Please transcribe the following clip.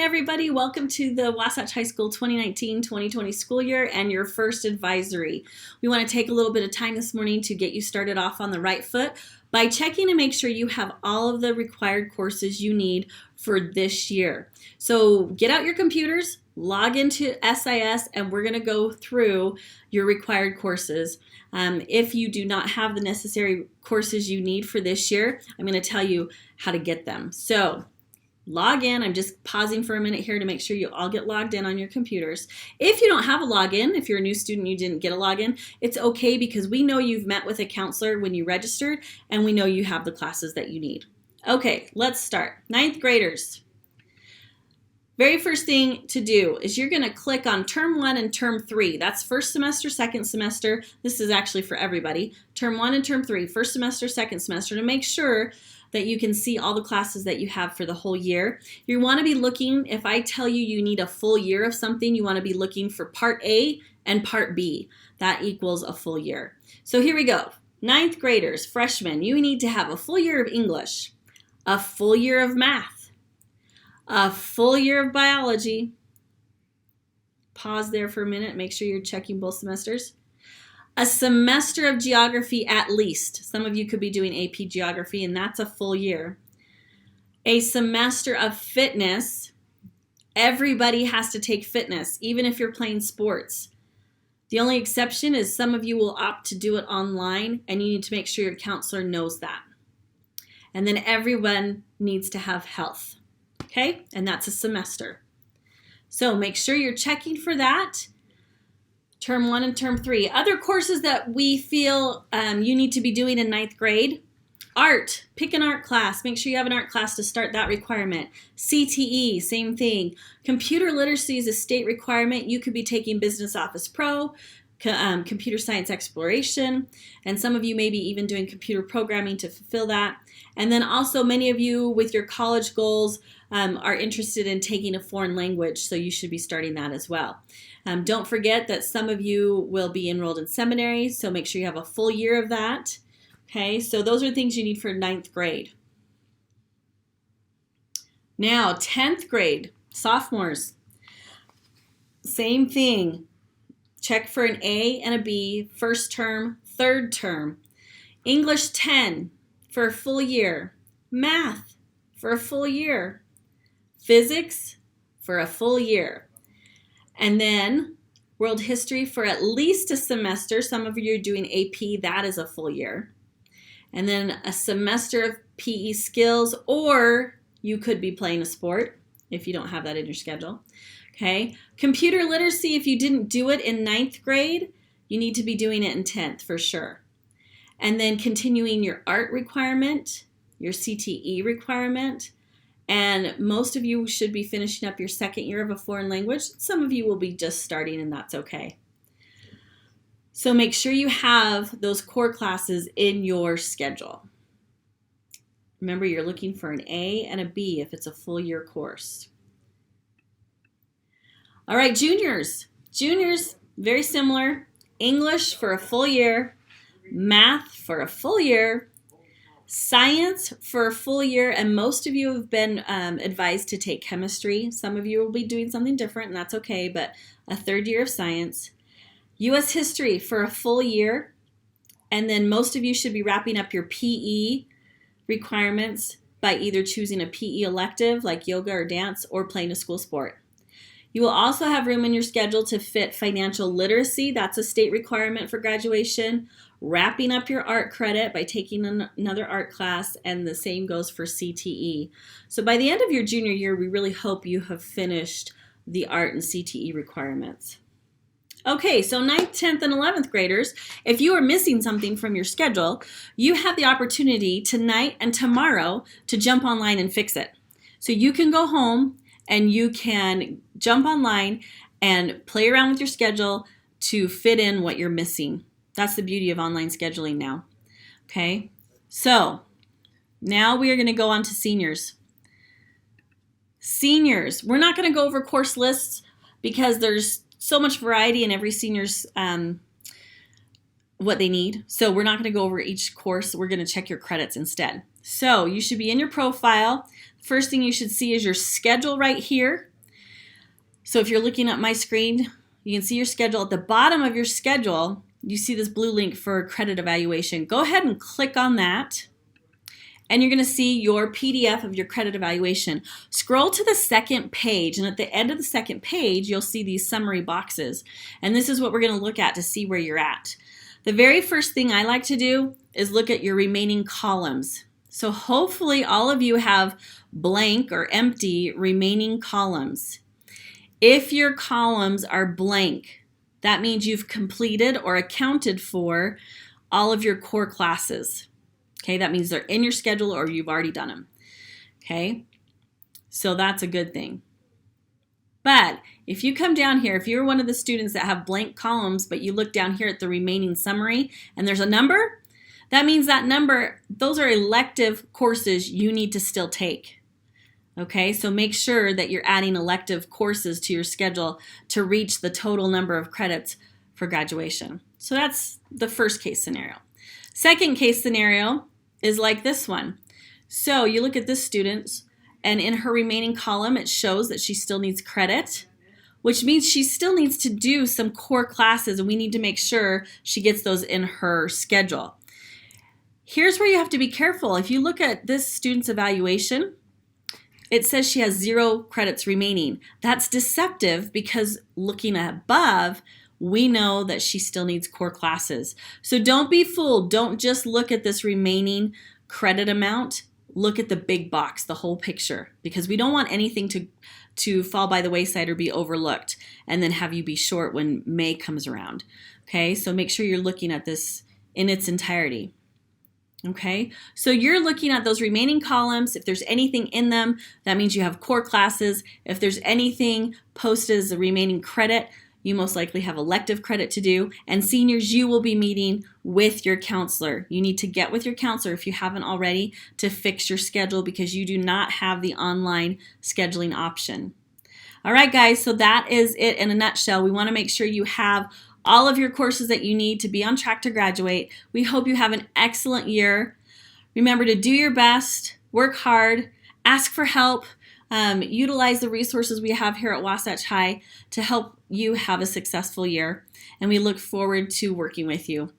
everybody. Welcome to the Wasatch High School 2019-2020 school year and your first advisory. We want to take a little bit of time this morning to get you started off on the right foot by checking to make sure you have all of the required courses you need for this year. So get out your computers, log into SIS, and we're going to go through your required courses. If you do not have the necessary courses you need for this year, I'm going to tell you how to get them. So log in. I'm just pausing for a minute here to make sure you all get logged in on your computers. If you don't have a login, if you're a new student, you didn't get a login, it's okay because we know you've met with a counselor when you registered and we know you have the classes that you need. Okay, let's start. Ninth graders. Very first thing to do is you're going to click on Term 1 and Term 3. That's first semester, second semester. This is actually for everybody. Term 1 and Term 3, first semester, second semester, to make sure that you can see all the classes that you have for the whole year. You want to be looking, if I tell you you need a full year of something, you want to be looking for Part A and Part B. That equals a full year. So here we go. Ninth graders, freshmen, you need to have a full year of English, a full year of math, a full year of biology. Pause there for a minute. Make sure you're checking both semesters. A semester of geography at least. Some of you could be doing AP geography, and that's a full year. A semester of fitness. Everybody has to take fitness, even if you're playing sports. The only exception is some of you will opt to do it online, and you need to make sure your counselor knows that. And then everyone needs to have health. Okay? And that's a semester. So make sure you're checking for that. Term 1 and Term 3. Other courses that we feel you need to be doing in ninth grade. Art. Pick an art class. Make sure you have an art class to start that requirement. CTE, same thing. Computer literacy is a state requirement. You could be taking Business Office Pro, Computer Science Exploration, and some of you may be even doing computer programming to fulfill that. And then also many of you with your college goals are interested in taking a foreign language, so you should be starting that as well. Don't forget that some of you will be enrolled in seminary, so make sure you have a full year of that. Okay, so those are things you need for ninth grade. Now, 10th grade, sophomores, same thing. Check for an A and a B, first term, third term. English 10 for a full year. Math for a full year. Physics for a full year. And then world history for at least a semester. Some of you are doing AP, that is a full year. And then a semester of PE skills, or you could be playing a sport if you don't have that in your schedule. Okay, computer literacy, if you didn't do it in ninth grade, you need to be doing it in 10th for sure. And then continuing your art requirement, your CTE requirement, and most of you should be finishing up your second year of a foreign language. Some of you will be just starting, and that's okay. So make sure you have those core classes in your schedule. Remember, you're looking for an A and a B if it's a full year course. All right, juniors. Juniors, very similar. English for a full year, math for a full year, science for a full year, and most of you have been advised to take chemistry. Some of you will be doing something different, and that's okay, but a third year of science. U.S. history for a full year, and then most of you should be wrapping up your PE requirements by either choosing a PE elective like yoga or dance or playing a school sport. You will also have room in your schedule to fit financial literacy. That's a state requirement for graduation. Wrapping up your art credit by taking another art class, and the same goes for CTE. So by the end of your junior year, we really hope you have finished the art and CTE requirements. Okay, so 9th, 10th, and 11th graders, if you are missing something from your schedule, you have the opportunity tonight and tomorrow to jump online and fix it. So you can go home and you can jump online and play around with your schedule to fit in what you're missing. That's the beauty of online scheduling now. Okay, so now we are going to go on to seniors. Seniors, we're not going to go over course lists because there's so much variety in every senior's what they need. So we're not going to go over each course. We're going to check your credits instead. So you should be in your profile. First thing you should see is your schedule right here. So if you're looking at my screen, you can see your schedule. At the bottom of your schedule, you see this blue link for credit evaluation. Go ahead and click on that, and you're going to see your PDF of your credit evaluation. Scroll to the second page, and at the end of the second page, you'll see these summary boxes. And this is what we're going to look at to see where you're at. The very first thing I like to do is look at your remaining columns. So hopefully all of you have blank or empty remaining columns. If your columns are blank, that means you've completed or accounted for all of your core classes. Okay, that means they're in your schedule or you've already done them. Okay, so that's a good thing. But if you come down here, if you're one of the students that have blank columns, but you look down here at the remaining summary and there's a number, that means that number, those are elective courses you need to still take. Okay, so make sure that you're adding elective courses to your schedule to reach the total number of credits for graduation. So that's the first case scenario. Second case scenario is like this one. So you look at this student, and in her remaining column, it shows that she still needs credit, which means she still needs to do some core classes, and we need to make sure she gets those in her schedule. Here's where you have to be careful. If you look at this student's evaluation, it says she has 0 credits remaining. That's deceptive because looking above, we know that she still needs core classes. So don't be fooled. Don't just look at this remaining credit amount. Look at the big box, the whole picture, because we don't want anything to fall by the wayside or be overlooked and then have you be short when May comes around. Okay, so make sure you're looking at this in its entirety. Okay, so you're looking at those remaining columns. If there's anything in them, that means you have core classes. If there's anything posted as a remaining credit, you most likely have elective credit to do. And seniors, you will be meeting with your counselor. You need to get with your counselor if you haven't already to fix your schedule because you do not have the online scheduling option. All right, guys, so that is it in a nutshell. We want to make sure you have all of your courses that you need to be on track to graduate. We hope you have an excellent year. Remember to do your best, work hard, ask for help, utilize the resources we have here at Wasatch High to help you have a successful year. And we look forward to working with you.